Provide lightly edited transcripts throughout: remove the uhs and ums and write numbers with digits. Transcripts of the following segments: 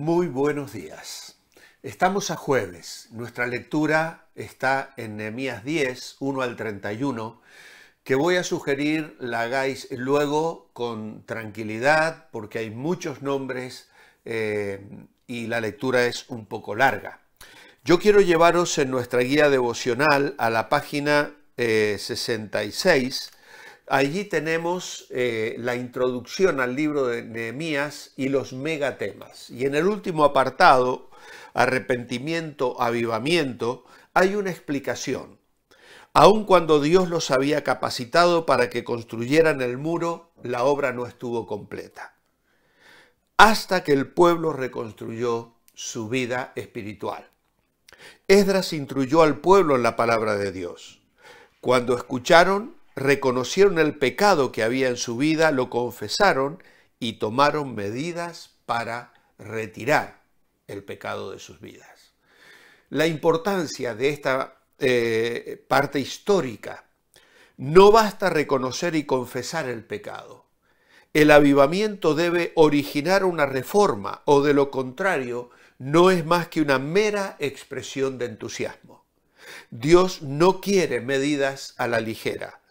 Muy buenos días. Estamos a jueves. Nuestra lectura está en Nehemías 10, 1 al 31, que voy a sugerir la hagáis luego con tranquilidad porque hay muchos nombres y la lectura es un poco larga. Yo quiero llevaros en nuestra guía devocional a la página 66. Allí tenemos la introducción al libro de Nehemías y los megatemas. Y en el último apartado, arrepentimiento, avivamiento, hay una explicación. Aun cuando Dios los había capacitado para que construyeran el muro, la obra no estuvo completa. Hasta que el pueblo reconstruyó su vida espiritual. Esdras instruyó al pueblo en la palabra de Dios. Cuando escucharon, reconocieron el pecado que había en su vida, lo confesaron y tomaron medidas para retirar el pecado de sus vidas. La importancia de esta parte histórica: no basta reconocer y confesar el pecado. El avivamiento debe originar una reforma, o de lo contrario, no es más que una mera expresión de entusiasmo. Dios no quiere medidas a la ligera.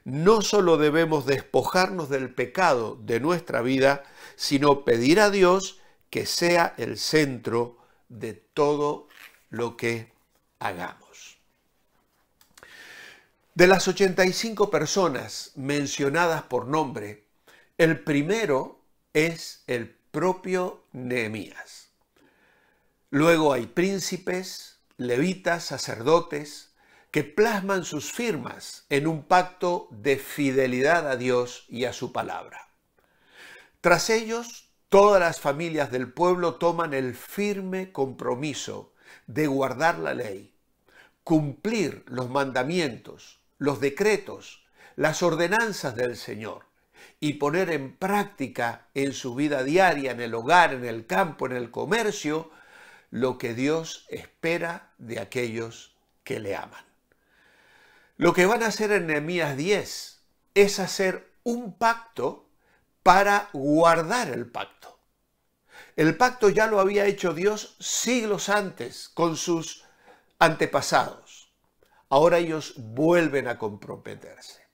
No solo debemos despojarnos del pecado de nuestra vida, sino pedir a Dios que sea el centro de todo lo que hagamos. De las 85 personas mencionadas por nombre, el primero es el propio Nehemías. Luego hay príncipes, levitas, sacerdotes, que plasman sus firmas en un pacto de fidelidad a Dios y a su palabra. Tras ellos, todas las familias del pueblo toman el firme compromiso de guardar la ley, cumplir los mandamientos, los decretos, las ordenanzas del Señor y poner en práctica en su vida diaria, en el hogar, en el campo, en el comercio, lo que Dios espera de aquellos que le aman. Lo que van a hacer en Nehemías 10 es hacer un pacto para guardar el pacto. El pacto ya lo había hecho Dios siglos antes con sus antepasados. Ahora ellos vuelven a comprometerse.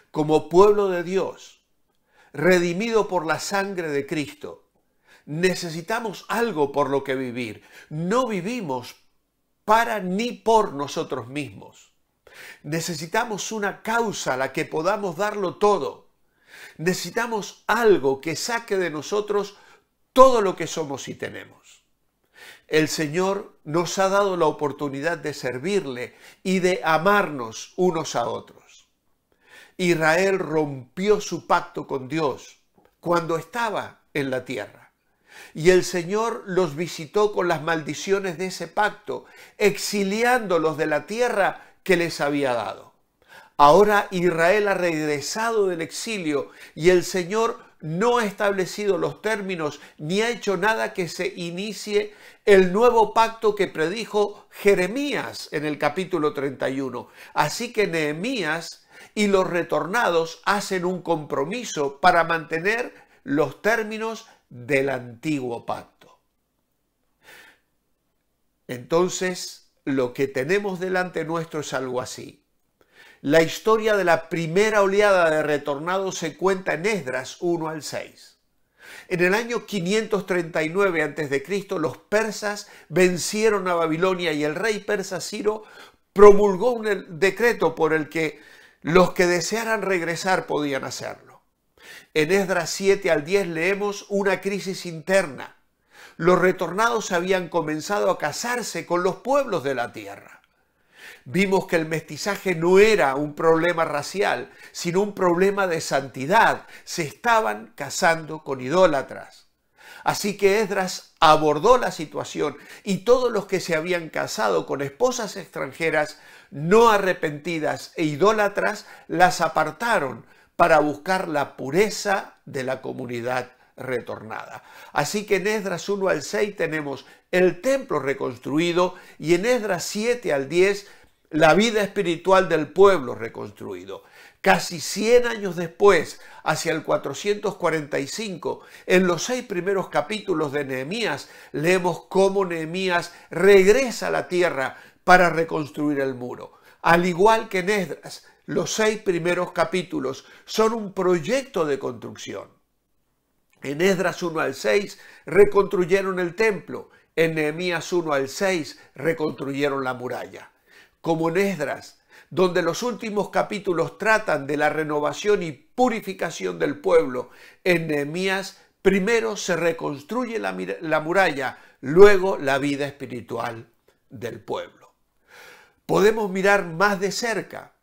Como pueblo de Dios, redimido por la sangre de Cristo, necesitamos algo por lo que vivir. No vivimos para ni por nosotros mismos. Necesitamos una causa a la que podamos darlo todo. Necesitamos algo que saque de nosotros todo lo que somos y tenemos. El Señor nos ha dado la oportunidad de servirle y de amarnos unos a otros. Israel rompió su pacto con Dios cuando estaba en la tierra. Y el Señor los visitó con las maldiciones de ese pacto, exiliándolos de la tierra que les había dado. Ahora Israel ha regresado del exilio y el Señor no ha establecido los términos ni ha hecho nada que se inicie el nuevo pacto que predijo Jeremías en el capítulo 31. Así que Nehemías y los retornados hacen un compromiso para mantener los términos del antiguo pacto. Entonces, lo que tenemos delante nuestro es algo así. La historia de la primera oleada de retornados se cuenta en Esdras 1 al 6. En el año 539 a.C., los persas vencieron a Babilonia y el rey persa Ciro promulgó un decreto por el que los que desearan regresar podían hacerlo. En Esdras 7 al 10 leemos una crisis interna. Los retornados habían comenzado a casarse con los pueblos de la tierra. Vimos que el mestizaje no era un problema racial, sino un problema de santidad. Se estaban casando con idólatras. Así que Esdras abordó la situación y todos los que se habían casado con esposas extranjeras no arrepentidas e idólatras las apartaron para buscar la pureza de la comunidad retornada. Así que en Esdras 1 al 6 tenemos el templo reconstruido y en Esdras 7 al 10 la vida espiritual del pueblo reconstruido. Casi 100 años después, hacia el 445, en los 6 primeros capítulos de Nehemías, leemos cómo Nehemías regresa a la tierra para reconstruir el muro. Al igual que en Esdras, los 6 primeros capítulos son un proyecto de construcción. En Esdras 1 al 6 reconstruyeron el templo, en Nehemías 1 al 6 reconstruyeron la muralla. Como en Esdras, donde los últimos capítulos tratan de la renovación y purificación del pueblo, en Nehemías primero se reconstruye la muralla, luego la vida espiritual del pueblo. Podemos mirar más de cerca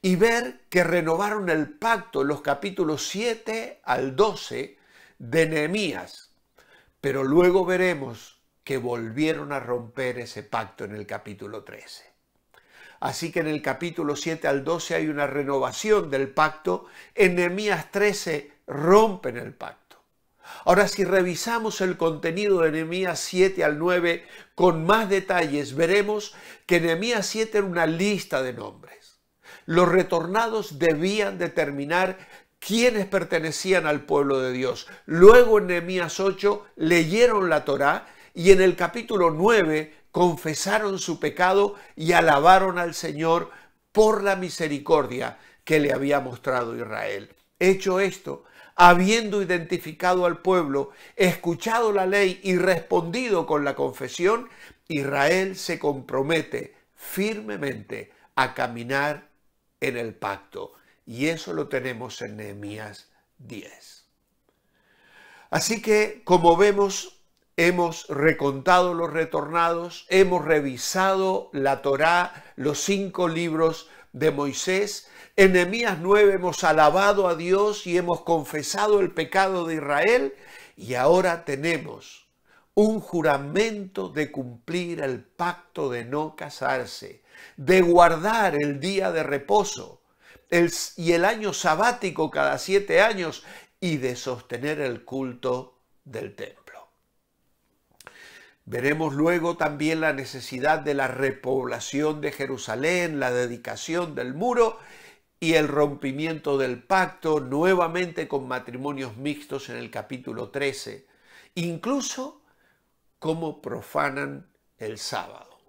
y ver que renovaron el pacto en los capítulos 7 al 12 de Nehemías, pero luego veremos que volvieron a romper ese pacto en el capítulo 13. Así que en el capítulo 7 al 12 hay una renovación del pacto, en Nehemías 13 rompen el pacto. Ahora, si revisamos el contenido de Nehemías 7 al 9 con más detalles, veremos que Nehemías 7 era una lista de nombres. Los retornados debían determinar quiénes pertenecían al pueblo de Dios. Luego en Nehemías 8 leyeron la Torá y en el capítulo 9 confesaron su pecado y alabaron al Señor por la misericordia que le había mostrado Israel. Hecho esto, habiendo identificado al pueblo, escuchado la ley y respondido con la confesión, Israel se compromete firmemente a caminar en el pacto. Y eso lo tenemos en Nehemías 10. Así que, como vemos, hemos recontado los retornados, hemos revisado la Torá, los 5 libros de Moisés. En Nehemías 9 hemos alabado a Dios y hemos confesado el pecado de Israel. Y ahora tenemos un juramento de cumplir el pacto de no casarse, de guardar el día de reposo y el año sabático cada 7 años y de sostener el culto del templo. Veremos luego también la necesidad de la repoblación de Jerusalén, la dedicación del muro y el rompimiento del pacto, nuevamente con matrimonios mixtos en el capítulo 13, incluso cómo profanan el sábado.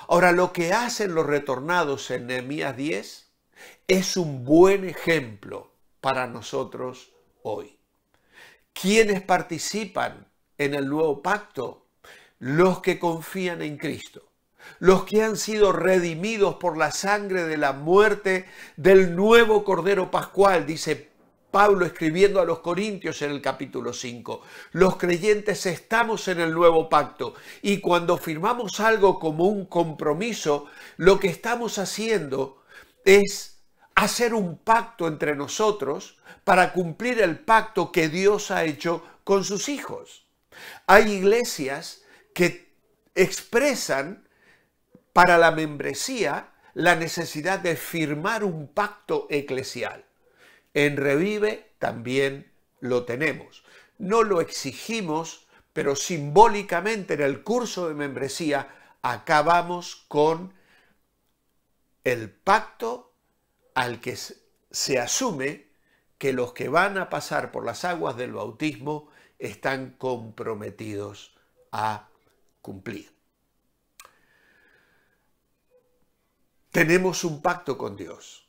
Ahora, lo que hacen los retornados en Nehemías 10 es un buen ejemplo para nosotros hoy. ¿Quiénes participan en el nuevo pacto? Los que confían en Cristo, los que han sido redimidos por la sangre de la muerte del nuevo Cordero Pascual, dice Pablo escribiendo a los Corintios en el capítulo 5. Los creyentes estamos en el nuevo pacto y cuando firmamos algo como un compromiso, lo que estamos haciendo es hacer un pacto entre nosotros para cumplir el pacto que Dios ha hecho con sus hijos. Hay iglesias que expresan para la membresía la necesidad de firmar un pacto eclesial. En Revive también lo tenemos. No lo exigimos, pero simbólicamente en el curso de membresía acabamos con el pacto al que se asume que los que van a pasar por las aguas del bautismo están comprometidos a cumplir. Tenemos un pacto con Dios,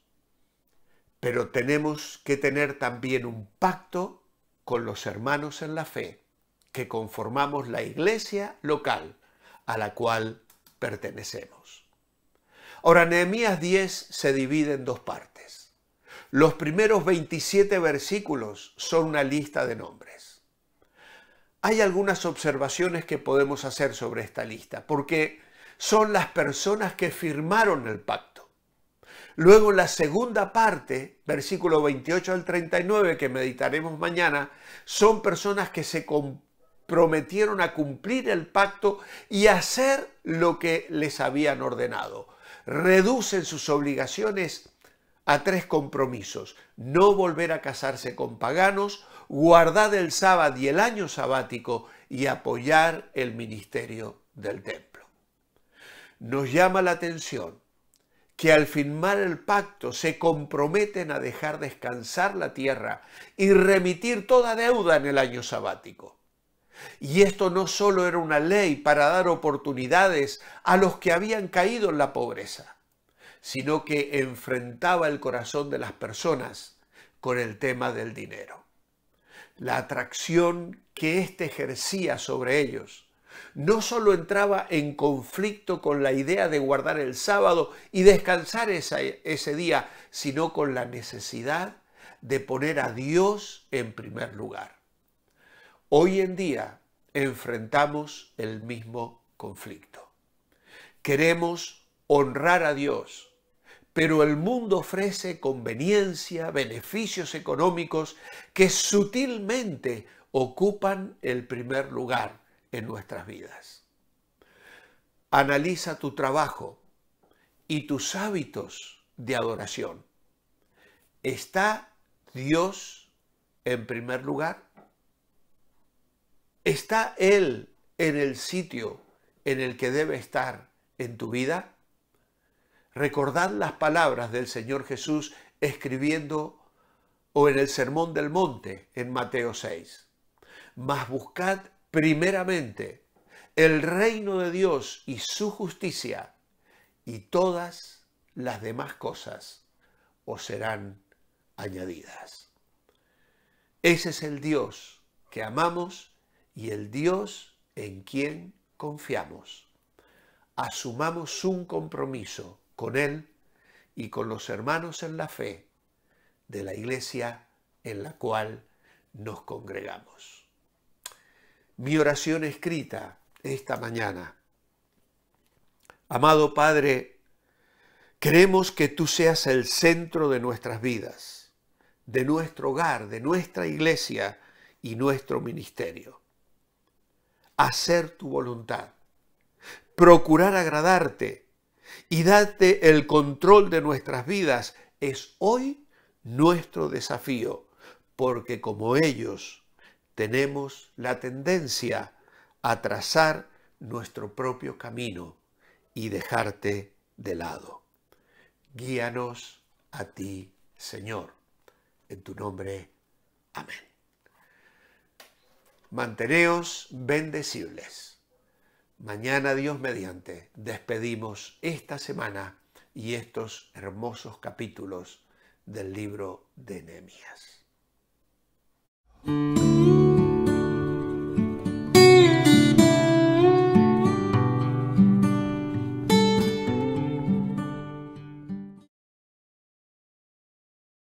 pero tenemos que tener también un pacto con los hermanos en la fe que conformamos la iglesia local a la cual pertenecemos. Ahora, Nehemías 10 se divide en 2 partes. Los primeros 27 versículos son una lista de nombres. Hay algunas observaciones que podemos hacer sobre esta lista, porque son las personas que firmaron el pacto. Luego, en la segunda parte, versículo 28 al 39, que meditaremos mañana, son personas que se comprometieron a cumplir el pacto y hacer lo que les habían ordenado. Reducen sus obligaciones a 3 compromisos: no volver a casarse con paganos, guardar el sábado y el año sabático y apoyar el ministerio del templo. Nos llama la atención que al firmar el pacto se comprometen a dejar descansar la tierra y remitir toda deuda en el año sabático. Y esto no solo era una ley para dar oportunidades a los que habían caído en la pobreza, sino que enfrentaba el corazón de las personas con el tema del dinero. La atracción que éste ejercía sobre ellos no solo entraba en conflicto con la idea de guardar el sábado y descansar ese día, sino con la necesidad de poner a Dios en primer lugar. Hoy en día enfrentamos el mismo conflicto. Queremos honrar a Dios, pero el mundo ofrece conveniencia, beneficios económicos que sutilmente ocupan el primer lugar en nuestras vidas. Analiza tu trabajo y tus hábitos de adoración. ¿Está Dios en primer lugar? ¿Está Él en el sitio en el que debe estar en tu vida? Recordad las palabras del Señor Jesús escribiendo o en el Sermón del Monte en Mateo 6. Mas buscad primeramente el reino de Dios y su justicia, y todas las demás cosas os serán añadidas. Ese es el Dios que amamos y el Dios en quien confiamos. Asumamos un compromiso con Él y con los hermanos en la fe de la iglesia en la cual nos congregamos. Mi oración escrita esta mañana. Amado Padre, queremos que tú seas el centro de nuestras vidas, de nuestro hogar, de nuestra iglesia y nuestro ministerio. Hacer tu voluntad, procurar agradarte y darte el control de nuestras vidas es hoy nuestro desafío, porque como ellos tenemos la tendencia a trazar nuestro propio camino y dejarte de lado. Guíanos a ti, Señor. En tu nombre, amén. Manteneos bendecibles. Mañana, Dios mediante, despedimos esta semana y estos hermosos capítulos del libro de Nehemías.